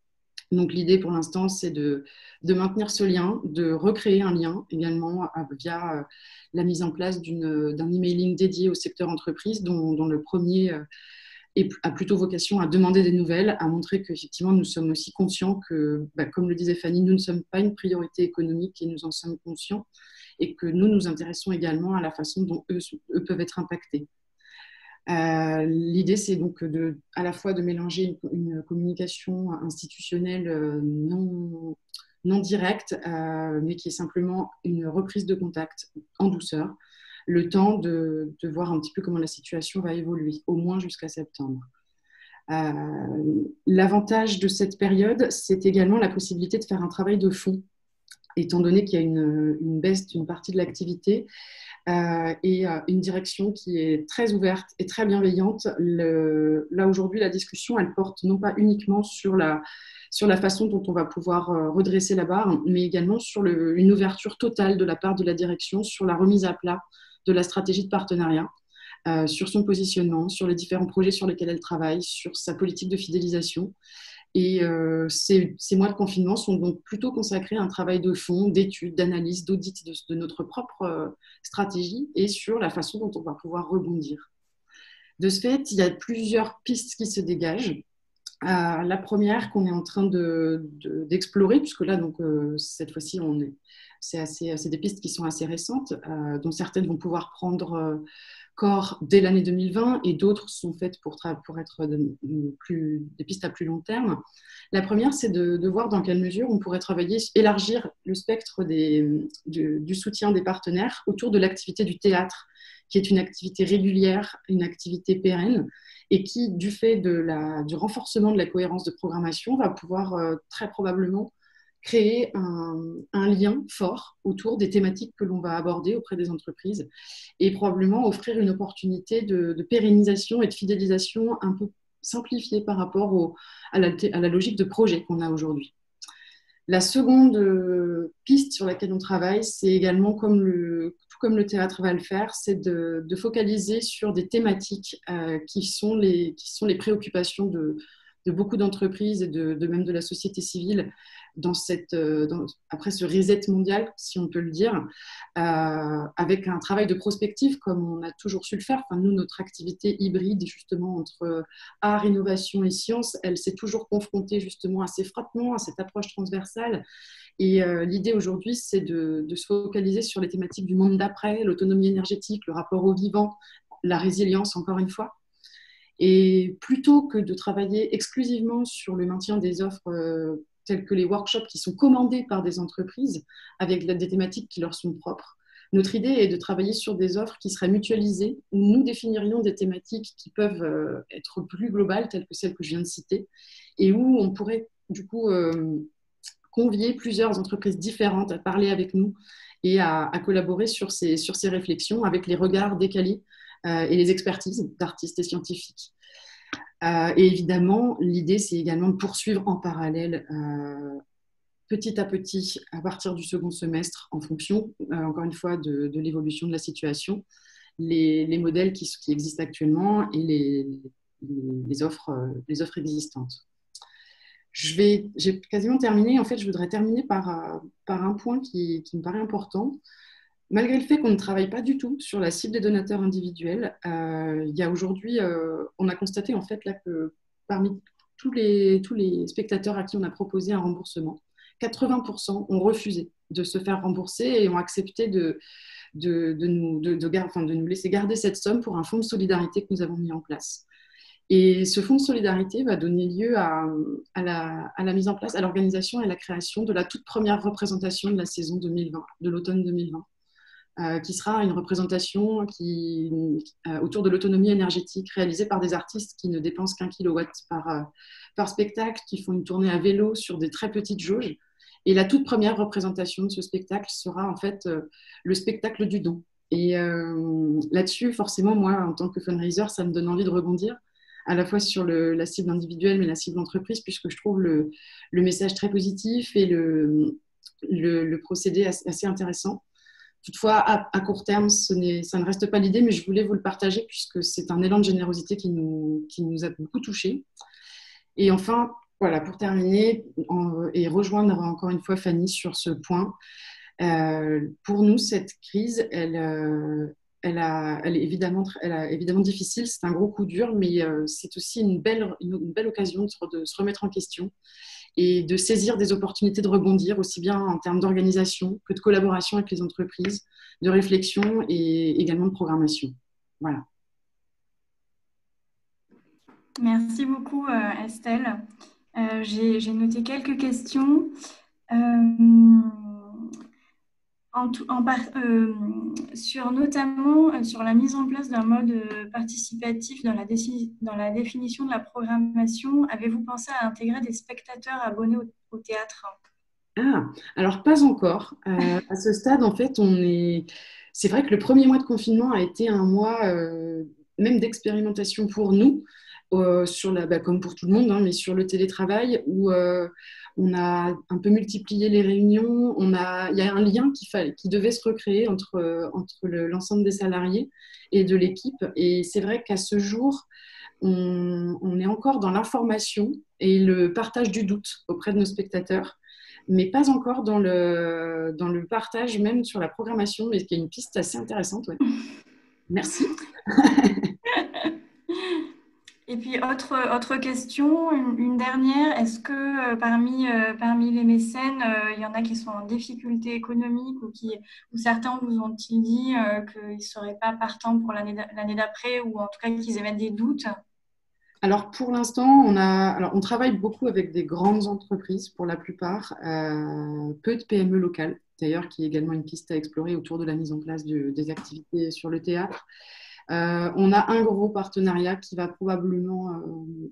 Donc l'idée pour l'instant, c'est de maintenir ce lien, de recréer un lien également via la mise en place d'un emailing dédié au secteur entreprise, dont le premier a plutôt vocation à demander des nouvelles, à montrer qu'effectivement nous sommes aussi conscients que, comme le disait Fanny, nous ne sommes pas une priorité économique et nous en sommes conscients, et que nous nous intéressons également à la façon dont eux peuvent être impactés. L'idée, c'est donc à la fois de mélanger une communication institutionnelle non directe, mais qui est simplement une reprise de contact en douceur, le temps de voir un petit peu comment la situation va évoluer, au moins jusqu'à septembre. L'avantage de cette période, c'est également la possibilité de faire un travail de fond, étant donné qu'il y a une baisse d'une partie de l'activité et une direction qui est très ouverte et très bienveillante. Là, aujourd'hui, la discussion, elle porte non pas uniquement sur la façon dont on va pouvoir redresser la barre, mais également sur une ouverture totale de la part de la direction sur la remise à plat de la stratégie de partenariat, sur son positionnement, sur les différents projets sur lesquels elle travaille, sur sa politique de fidélisation. Et ces mois de confinement sont donc plutôt consacrés à un travail de fond, d'étude, d'analyse, d'audit de notre propre stratégie et sur la façon dont on va pouvoir rebondir. De ce fait, il y a plusieurs pistes qui se dégagent. La première qu'on est en train d'explorer, puisque là, donc, cette fois-ci, c'est des pistes qui sont assez récentes, dont certaines vont pouvoir prendre corps dès l'année 2020 et d'autres sont faites pour être des pistes à plus long terme. La première, c'est de voir dans quelle mesure on pourrait élargir le spectre du soutien des partenaires autour de l'activité du théâtre, qui est une activité régulière, une activité pérenne, et qui, du fait du renforcement de la cohérence de programmation, va pouvoir très probablement créer un lien fort autour des thématiques que l'on va aborder auprès des entreprises et probablement offrir une opportunité de pérennisation et de fidélisation un peu simplifiée par rapport à la logique de projet qu'on a aujourd'hui. La seconde piste sur laquelle on travaille, c'est également, tout comme le théâtre va le faire, c'est de focaliser sur des thématiques qui sont les préoccupations de beaucoup d'entreprises et même de la société civile après ce reset mondial, si on peut le dire, avec un travail de prospective comme on a toujours su le faire. Enfin, nous, notre activité hybride, justement, entre art, innovation et science, elle s'est toujours confrontée justement à ces frottements, à cette approche transversale. Et l'idée aujourd'hui, c'est de se focaliser sur les thématiques du monde d'après, l'autonomie énergétique, le rapport au vivant, la résilience, encore une fois. Et plutôt que de travailler exclusivement sur le maintien des offres telles que les workshops qui sont commandés par des entreprises avec des thématiques qui leur sont propres, notre idée est de travailler sur des offres qui seraient mutualisées, où nous définirions des thématiques qui peuvent être plus globales, telles que celles que je viens de citer, et où on pourrait du coup convier plusieurs entreprises différentes à parler avec nous et à collaborer sur ces réflexions avec les regards décalés et les expertises d'artistes et scientifiques. Et évidemment, l'idée, c'est également de poursuivre en parallèle, petit à petit, à partir du second semestre, en fonction, encore une fois, de l'évolution de la situation, les modèles qui existent actuellement et les offres existantes. J'ai quasiment terminé. En fait, je voudrais terminer par un point qui me paraît important. Malgré le fait qu'on ne travaille pas du tout sur la cible des donateurs individuels, il y a aujourd'hui, on a constaté en fait là que parmi tous les spectateurs à qui on a proposé un remboursement, 80% ont refusé de se faire rembourser et ont accepté de nous laisser garder cette somme pour un fonds de solidarité que nous avons mis en place. Et ce fonds de solidarité va donner lieu à la mise en place, à l'organisation et à la création de la toute première représentation de la saison 2020, de l'automne 2020. Qui sera une représentation autour de l'autonomie énergétique réalisée par des artistes qui ne dépensent qu'1 kilowatt par spectacle, qui font une tournée à vélo sur des très petites jauges. Et la toute première représentation de ce spectacle sera en fait le spectacle du don. Et là-dessus, forcément, moi, en tant que fundraiser, ça me donne envie de rebondir à la fois sur la cible individuelle, mais la cible entreprise, puisque je trouve le message très positif et le procédé assez intéressant. Toutefois, à court terme, ça ne reste pas l'idée, mais je voulais vous le partager puisque c'est un élan de générosité qui nous a beaucoup touchés. Et enfin, voilà, pour terminer et rejoindre encore une fois Fanny sur ce point, pour nous, cette crise, elle est évidemment difficile, c'est un gros coup dur, mais c'est aussi une belle occasion de se remettre en question et de saisir des opportunités de rebondir, aussi bien en termes d'organisation que de collaboration avec les entreprises, de réflexion et également de programmation. Voilà. Merci beaucoup, Estelle. J'ai noté quelques questions. Notamment sur la mise en place d'un mode participatif dans la définition de la programmation, avez-vous pensé à intégrer des spectateurs abonnés au théâtre? Alors pas encore. À ce stade, en fait, c'est vrai que le premier mois de confinement a été un mois même d'expérimentation pour nous, comme pour tout le monde, hein, mais sur le télétravail, où on a un peu multiplié les réunions. Il y a un lien qui devait se recréer entre l'ensemble des salariés et de l'équipe. Et c'est vrai qu'à ce jour, on est encore dans l'information et le partage du doute auprès de nos spectateurs, mais pas encore dans le partage même sur la programmation, mais qui est une piste assez intéressante. Ouais. Merci. Et puis, autre question, une dernière. Est-ce que parmi les mécènes, il y en a qui sont en difficulté économique ou certains vous ont-ils dit qu'ils ne seraient pas partants pour l'année d'après ou en tout cas qu'ils émettent des doutes? Alors, pour l'instant, on travaille beaucoup avec des grandes entreprises pour la plupart, peu de PME locales, d'ailleurs, qui est également une piste à explorer autour de la mise en place des activités sur le théâtre. On a un gros partenariat qui va probablement,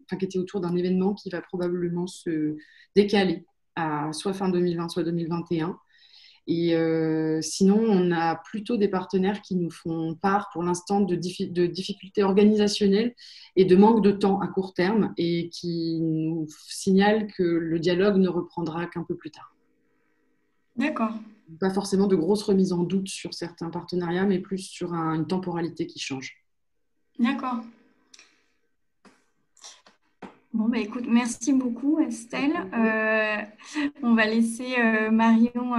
qui était autour d'un événement qui va probablement se décaler à soit fin 2020, soit 2021. Et sinon, on a plutôt des partenaires qui nous font part pour l'instant de difficultés organisationnelles et de manque de temps à court terme et qui nous signalent que le dialogue ne reprendra qu'un peu plus tard. D'accord. Pas forcément de grosses remises en doute sur certains partenariats, mais plus sur une temporalité qui change. D'accord. Bon, bah, écoute, merci beaucoup, Estelle. On va laisser Marion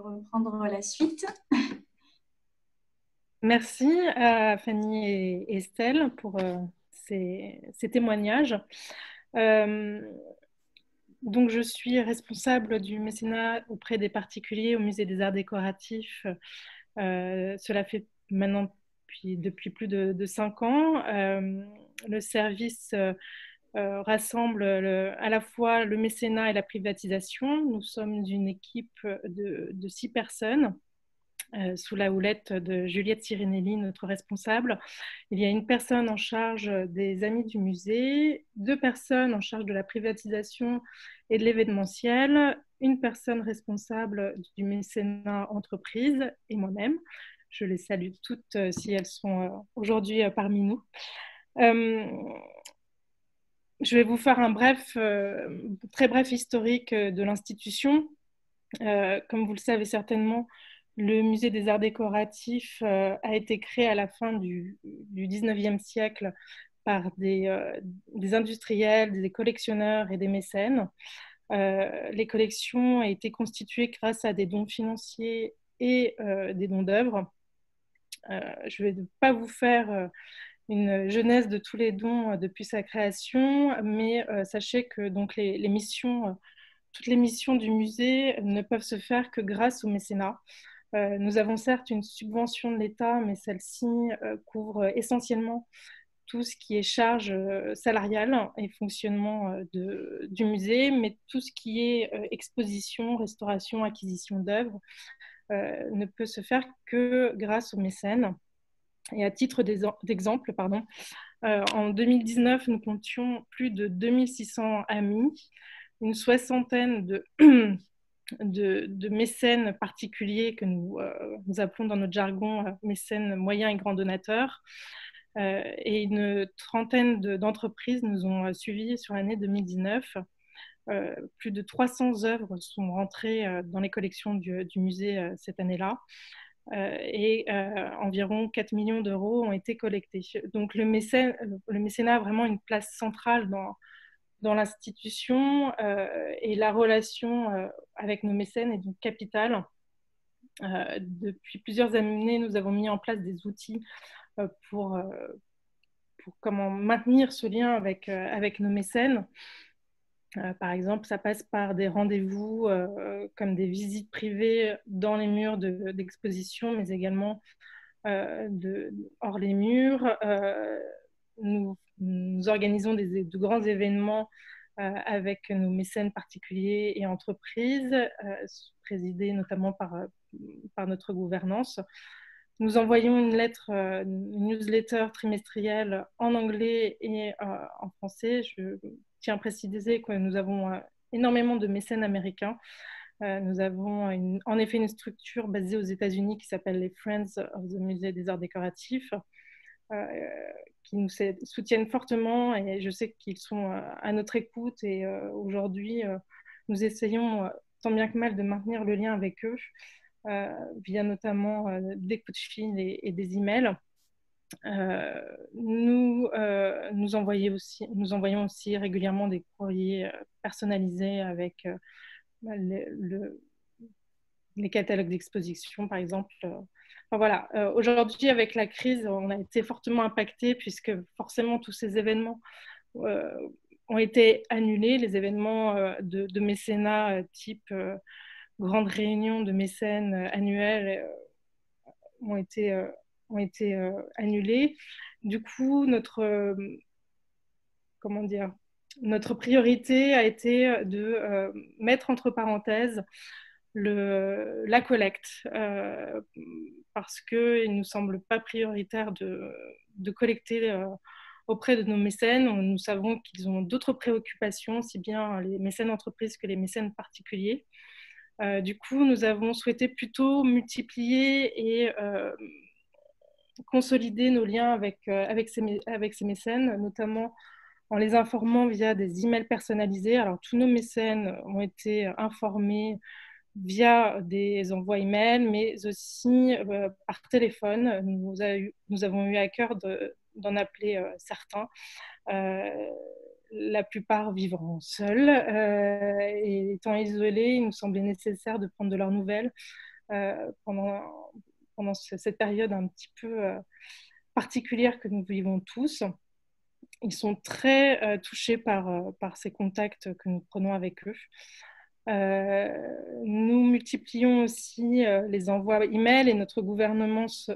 reprendre la suite. Merci à Fanny et Estelle pour ces témoignages. Donc, je suis responsable du mécénat auprès des particuliers au Musée des Arts Décoratifs. Cela fait maintenant depuis plus de 5 ans. Le service rassemble à la fois le mécénat et la privatisation. Nous sommes une équipe de 6 personnes. Sous la houlette de Juliette Sirinelli, notre responsable. Il y a une personne en charge des Amis du musée, 2 personnes en charge de la privatisation et de l'événementiel, une personne responsable du mécénat entreprise et moi-même. je les salue toutes si elles sont aujourd'hui parmi nous. Je vais vous faire un très bref historique de l'institution. Comme vous le savez certainement, le Musée des Arts Décoratifs a été créé à la fin du 19e siècle par des industriels, des collectionneurs et des mécènes. Les collections ont été constituées grâce à des dons financiers et des dons d'œuvres. Je ne vais pas vous faire une genèse de tous les dons depuis sa création, mais sachez que donc, toutes les missions du musée ne peuvent se faire que grâce au mécénat. Nous avons certes une subvention de l'État, mais celle-ci couvre essentiellement tout ce qui est charge salariale et fonctionnement du musée, mais tout ce qui est exposition, restauration, acquisition d'œuvres ne peut se faire que grâce aux mécènes. Et à titre d'exemple, en 2019, nous comptions plus de 2600 amis, une soixantaine de mécènes particuliers que nous appelons dans notre jargon mécènes moyens et grands donateurs. Et une trentaine d'entreprises nous ont suivis sur l'année 2019. Plus de 300 œuvres sont rentrées dans les collections du musée cette année-là. Et environ 4 millions d'euros ont été collectés. Donc le mécénat a vraiment une place centrale dans l'institution et la relation avec nos mécènes est donc capitale. Depuis plusieurs années, nous avons mis en place des outils pour comment maintenir ce lien avec nos mécènes. Par exemple, ça passe par des rendez-vous comme des visites privées dans les murs d'exposition, mais également hors les murs. Nous organisons de grands événements avec nos mécènes particuliers et entreprises, présidés notamment par notre gouvernance. Nous envoyons une newsletter trimestrielle en anglais et en français. Je tiens à préciser que nous avons énormément de mécènes américains. Nous avons en effet une structure basée aux États-Unis qui s'appelle les Friends of the Musée des Arts Décoratifs, qui nous soutiennent fortement et je sais qu'ils sont à notre écoute et aujourd'hui, nous essayons tant bien que mal de maintenir le lien avec eux via notamment des coups de fil et des emails. Nous envoyons aussi régulièrement des courriers personnalisés avec les catalogues d'exposition, par exemple. Enfin, voilà. Aujourd'hui, avec la crise, on a été fortement impacté puisque forcément tous ces événements ont été annulés. Les événements de mécénat type grande réunion de mécènes annuelles ont été annulés. Du coup, notre priorité a été de mettre entre parenthèses la collecte parce qu'il ne nous semble pas prioritaire de collecter auprès de nos mécènes. Nous savons qu'ils ont d'autres préoccupations, aussi bien les mécènes entreprises que les mécènes particuliers. Du coup, nous avons souhaité plutôt multiplier et consolider nos liens avec ces mécènes, notamment en les informant via des emails personnalisés. Alors, tous nos mécènes ont été informés via des envois email, mais aussi par téléphone. Nous avons eu à cœur d'en appeler certains. La plupart vivant seuls et étant isolés, il nous semblait nécessaire de prendre de leurs nouvelles pendant cette période un petit peu particulière que nous vivons tous. Ils sont très touchés par ces contacts que nous prenons avec eux. Nous multiplions aussi les envois email et notre gouvernance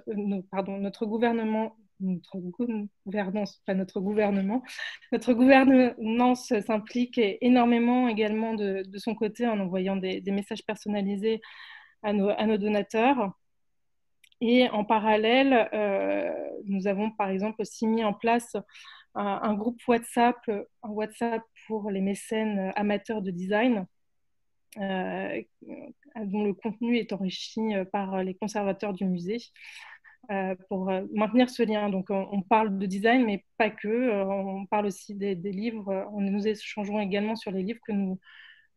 s'implique énormément également de son côté en envoyant des messages personnalisés à nos donateurs. Et en parallèle, nous avons par exemple aussi mis en place un groupe WhatsApp pour les mécènes amateurs de design dont le contenu est enrichi par les conservateurs du musée pour maintenir ce lien. Donc, on parle de design, mais pas que. On parle aussi des livres. Nous échangeons également sur les livres que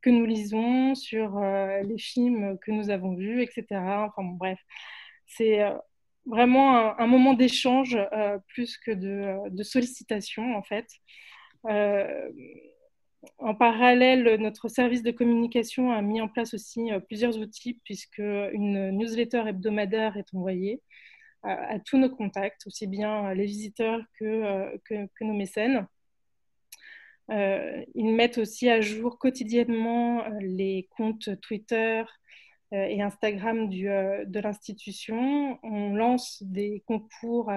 nous lisons, sur les films que nous avons vus, etc. Enfin, bon, bref, c'est vraiment un moment d'échange plus que de sollicitation, en fait. En parallèle, notre service de communication a mis en place aussi plusieurs outils, puisque une newsletter hebdomadaire est envoyée à tous nos contacts, aussi bien les visiteurs que nos mécènes. Ils mettent aussi à jour quotidiennement les comptes Twitter et Instagram de l'institution. On lance des concours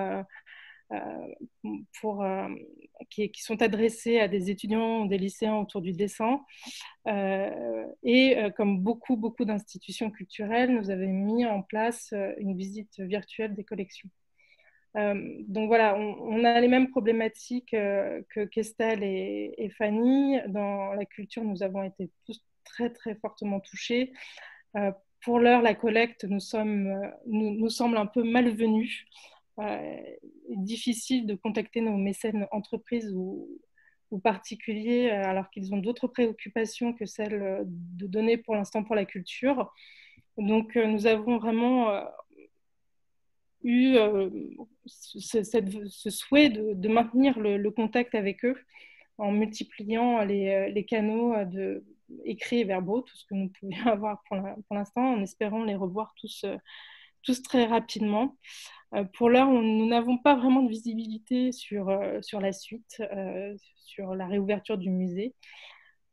qui sont adressés à des étudiants ou des lycéens autour du dessin. Comme beaucoup d'institutions culturelles, nous avons mis en place une visite virtuelle des collections. Donc voilà, on a les mêmes problématiques que Kestel et Fanny. Dans la culture, nous avons été tous très fortement touchés. Pour l'heure, la collecte nous semble un peu malvenue. Difficile de contacter nos mécènes entreprises ou particuliers alors qu'ils ont d'autres préoccupations que celles de donner pour l'instant pour la culture. Donc nous avons vraiment eu ce souhait de maintenir le contact avec eux en multipliant les canaux écrits et verbaux, tout ce que nous pouvions avoir pour l'instant, en espérant les revoir tous très rapidement. Pour l'heure, nous n'avons pas vraiment de visibilité sur la suite, sur la réouverture du musée.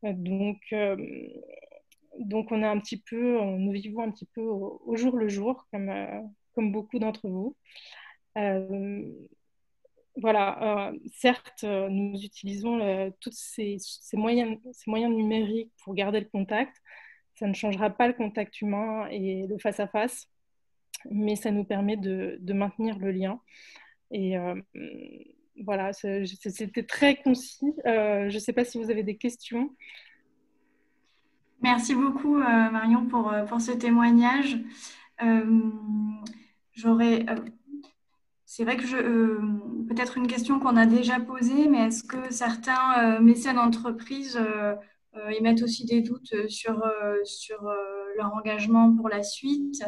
Donc, on est un petit peu, nous vivons un petit peu au jour le jour, comme beaucoup d'entre vous. Voilà, certes, nous utilisons tous ces moyens numériques pour garder le contact. Ça ne changera pas le contact humain et le face-à-face, mais ça nous permet de maintenir le lien. Et voilà, c'était très concis. Je ne sais pas si vous avez des questions. Merci beaucoup, Marion, pour ce témoignage. C'est vrai que peut-être une question qu'on a déjà posée, mais est-ce que certains mécènes d'entreprise émettent aussi des doutes sur leur engagement pour la suite?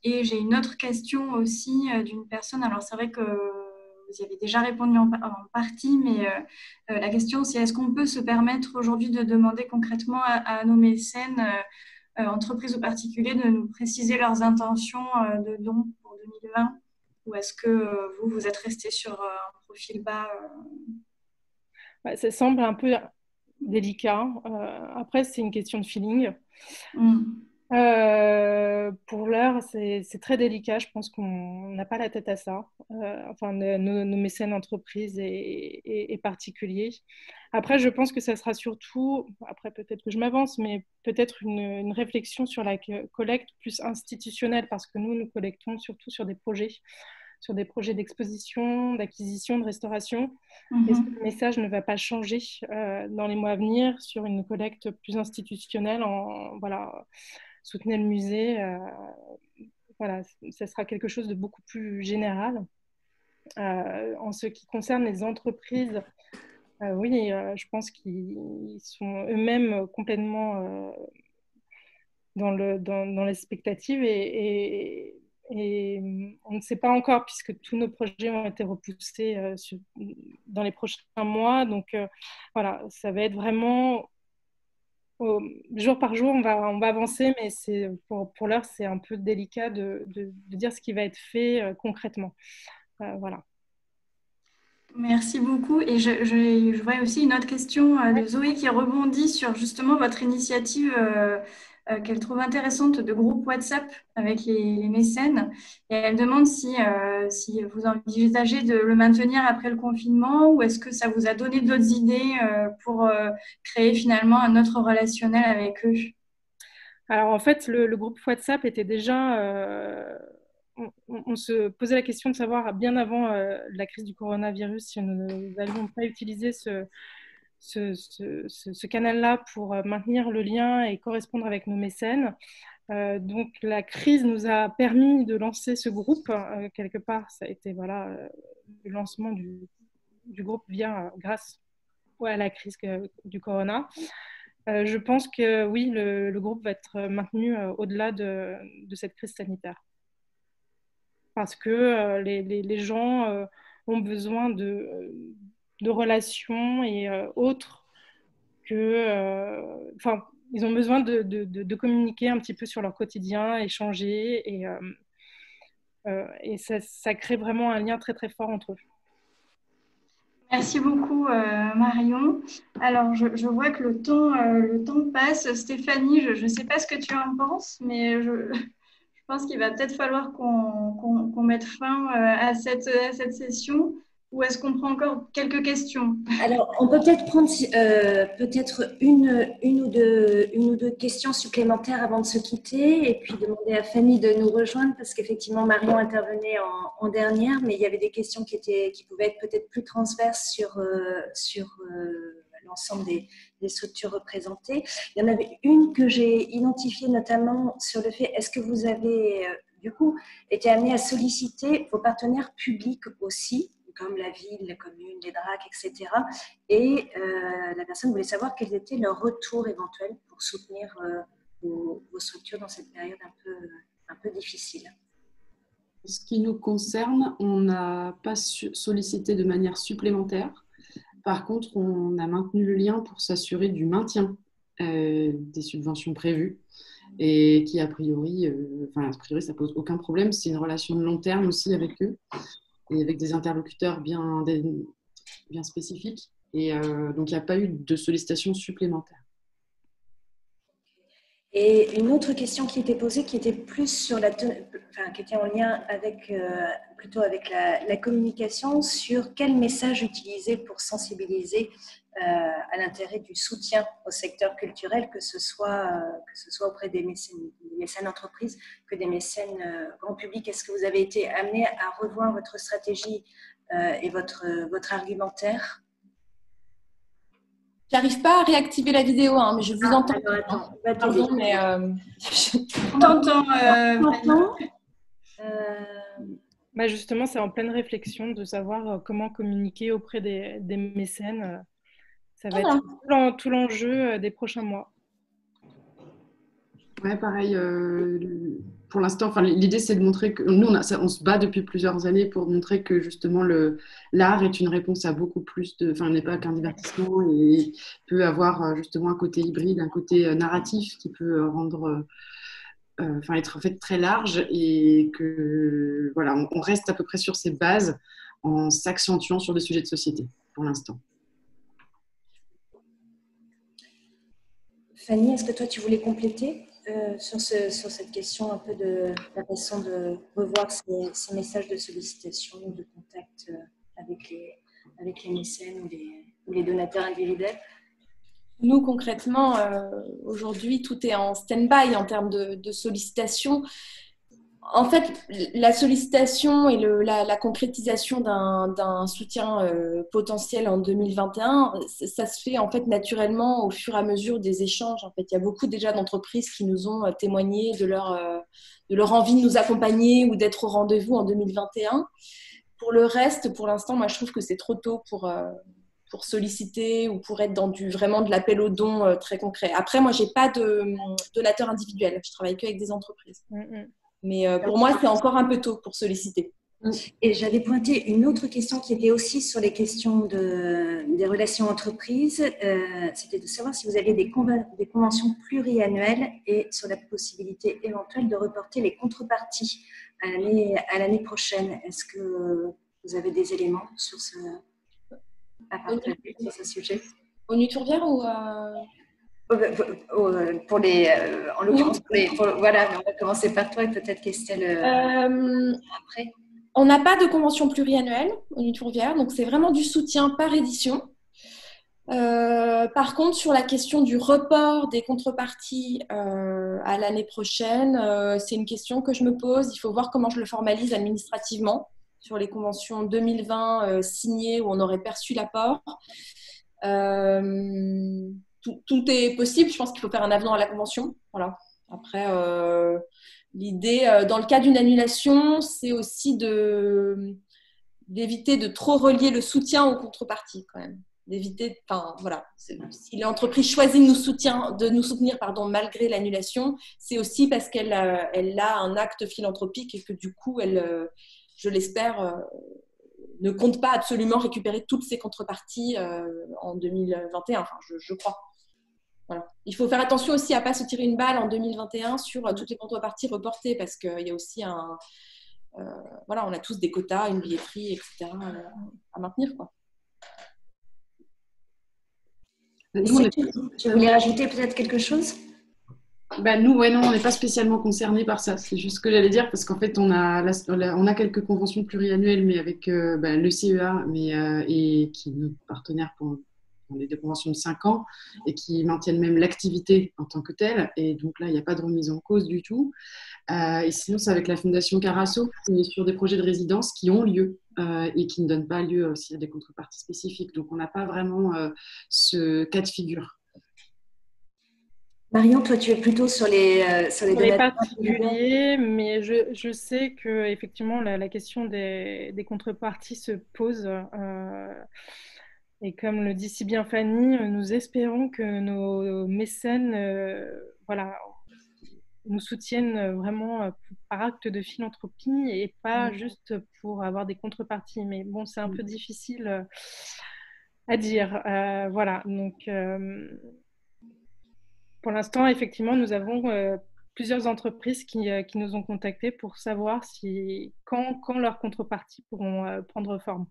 Et j'ai une autre question aussi d'une personne. Alors, c'est vrai que vous y avez déjà répondu en partie, mais la question, c'est est-ce qu'on peut se permettre aujourd'hui de demander concrètement à nos mécènes, entreprises ou particuliers, de nous préciser leurs intentions de dons pour 2020? Ou est-ce que vous êtes resté sur un profil bas Ça semble un peu délicat. Après, c'est une question de feeling. Pour l'heure, c'est très délicat. Je pense qu'on n'a pas la tête à ça. Enfin, nos mécènes entreprises et particuliers. Après, je pense que ça sera surtout, après peut-être que je m'avance, mais peut-être une réflexion sur la collecte plus institutionnelle, parce que nous collectons surtout sur des projets d'exposition, d'acquisition, de restauration. Est-ce que le message ne va pas changer dans les mois à venir sur une collecte plus institutionnelle voilà, soutenez le musée, voilà, ça sera quelque chose de beaucoup plus général. En ce qui concerne les entreprises, oui, je pense qu'ils sont eux-mêmes complètement dans l'expectative et on ne sait pas encore puisque tous nos projets ont été repoussés dans les prochains mois. Donc voilà, ça va être vraiment jour par jour, on va avancer, mais pour l'heure, c'est un peu délicat de dire ce qui va être fait concrètement. Voilà. Merci beaucoup. Et je vois aussi une autre question de Zoé qui rebondit sur justement votre initiative qu'elle trouve intéressante de groupe WhatsApp avec les mécènes. Et elle demande si vous envisagez de le maintenir après le confinement ou est-ce que ça vous a donné d'autres idées pour créer finalement un autre relationnel avec eux? Alors en fait, le groupe WhatsApp était déjà... on se posait la question de savoir bien avant la crise du coronavirus si nous n'allions pas utiliser ce canal-là pour maintenir le lien et correspondre avec nos mécènes. Donc la crise nous a permis de lancer ce groupe. Quelque part, ça a été le lancement du groupe grâce à la crise du corona. Je pense que oui, le groupe va être maintenu au-delà de cette crise sanitaire. Parce que les gens ont besoin de relations et autres que... ils ont besoin de communiquer un petit peu sur leur quotidien, échanger, et ça crée vraiment un lien très très fort entre eux. Merci beaucoup Marion. Alors je vois que le temps passe. Stéphanie, je ne sais pas ce que tu en penses, mais je pense qu'il va peut-être falloir qu'on mette fin à cette session. Ou est-ce qu'on prend encore quelques questions? Alors, on peut peut-être prendre une ou deux questions supplémentaires avant de se quitter et puis demander à Fanny de nous rejoindre parce qu'effectivement, Marion intervenait en dernière, mais il y avait des questions qui pouvaient être peut-être plus transverses sur l'ensemble des structures représentées. Il y en avait une que j'ai identifiée notamment sur le fait, est-ce que vous avez du coup été amené à solliciter vos partenaires publics aussi, comme la ville, la commune, les DRAC, etc. Et la personne voulait savoir quels étaient leurs retours éventuels pour soutenir vos structures dans cette période un peu difficile. Ce qui nous concerne, on n'a pas sollicité de manière supplémentaire. Par contre, on a maintenu le lien pour s'assurer du maintien des subventions prévues et qui, a priori, ça pose aucun problème. C'est une relation de long terme aussi avec eux et avec des interlocuteurs bien spécifiques. Et donc, il n'y a pas eu de sollicitation supplémentaire. Et une autre question qui était posée, qui était plus sur qui était en lien plutôt avec la communication, sur quel message utiliser pour sensibiliser à l'intérêt du soutien au secteur culturel, que ce soit auprès des mécènes entreprises que des mécènes grand public. Est-ce que vous avez été amené à revoir votre stratégie et votre argumentaire? J'arrive pas à réactiver la vidéo, mais je vous entends. Alors, attends, pardon, mais on t'entend. Justement, c'est en pleine réflexion de savoir comment communiquer auprès des mécènes. Ça va être tout l'enjeu des prochains mois. Ouais, pareil. Pour l'instant, l'idée, c'est de montrer que nous, on se bat depuis plusieurs années pour montrer que justement l'art est une réponse à beaucoup plus n'est pas qu'un divertissement et peut avoir justement un côté hybride, un côté narratif qui peut être en fait très large et que on reste à peu près sur ces bases en s'accentuant sur des sujets de société pour l'instant. Fanny, est-ce que toi tu voulais compléter sur cette question un peu de la façon de revoir ces messages de sollicitation ou de contact avec les mécènes ou les donateurs individuels? Nous, concrètement, aujourd'hui, tout est en stand-by en termes de sollicitation. En fait, la sollicitation et la concrétisation d'un soutien potentiel en 2021, ça se fait en fait naturellement au fur et à mesure des échanges. En fait, il y a beaucoup déjà d'entreprises qui nous ont témoigné de leur envie de nous accompagner ou d'être au rendez-vous en 2021. Pour le reste, pour l'instant, moi, je trouve que c'est trop tôt pour solliciter ou pour être dans vraiment de l'appel aux dons très concret. Après, moi, j'ai pas de donateur individuel. Je travaille qu'avec des entreprises. Mais pour moi, c'est encore un peu tôt pour solliciter. Et j'avais pointé une autre question qui était aussi sur les questions des relations entreprises. C'était de savoir si vous aviez des conventions pluriannuelles et sur la possibilité éventuelle de reporter les contreparties à l'année prochaine. Est-ce que vous avez des éléments à partager sur ce sujet? Au Nutourvière ou pour en l'occurrence, voilà, on va commencer par toi et peut-être Christelle après. On n'a pas de convention pluriannuelle au Nutourvière, donc c'est vraiment du soutien par édition. Par contre, sur la question du report des contreparties à l'année prochaine, c'est une question que je me pose. Il faut voir comment je le formalise administrativement sur les conventions 2020 signées où on aurait perçu l'apport. Tout est possible. Je pense qu'il faut faire un avenant à la convention. Voilà. Après, l'idée, dans le cas d'une annulation, c'est aussi d'éviter de trop relier le soutien aux contreparties quand même. D'éviter, enfin voilà, si l'entreprise choisit de nous soutenir malgré l'annulation, c'est aussi parce qu'elle a un acte philanthropique et que du coup, elle, je l'espère, ne compte pas absolument récupérer toutes ses contreparties en 2021, enfin je crois. Voilà. Il faut faire attention aussi à ne pas se tirer une balle en 2021 sur toutes les contreparties reportées parce qu'il y a aussi voilà, on a tous des quotas, une billetterie, etc. à maintenir, quoi. Tu voulais rajouter peut-être quelque chose? Nous, non, on n'est pas spécialement concernés par ça. C'est juste ce que j'allais dire parce qu'en fait, on a quelques conventions pluriannuelles, mais avec le CEA, et qui est notre partenaire pour des conventions de 5 ans et qui maintiennent même l'activité en tant que telle. Et donc là, il n'y a pas de remise en cause du tout. Et sinon, c'est avec la Fondation Carasso, on est sur des projets de résidence qui ont lieu et qui ne donnent pas lieu s'il y a des contreparties spécifiques. Donc, on n'a pas vraiment ce cas de figure. Marion, toi, tu es plutôt sur les particuliers, mais je sais que effectivement la question des contreparties se pose. Et comme le dit si bien Fanny, nous espérons que nos mécènes, voilà, nous soutiennent vraiment par acte de philanthropie et pas juste pour avoir des contreparties. Mais bon, c'est un peu difficile à dire. Voilà, donc. Pour l'instant, effectivement, nous avons plusieurs entreprises qui nous ont contactés pour savoir quand leurs contreparties pourront prendre forme.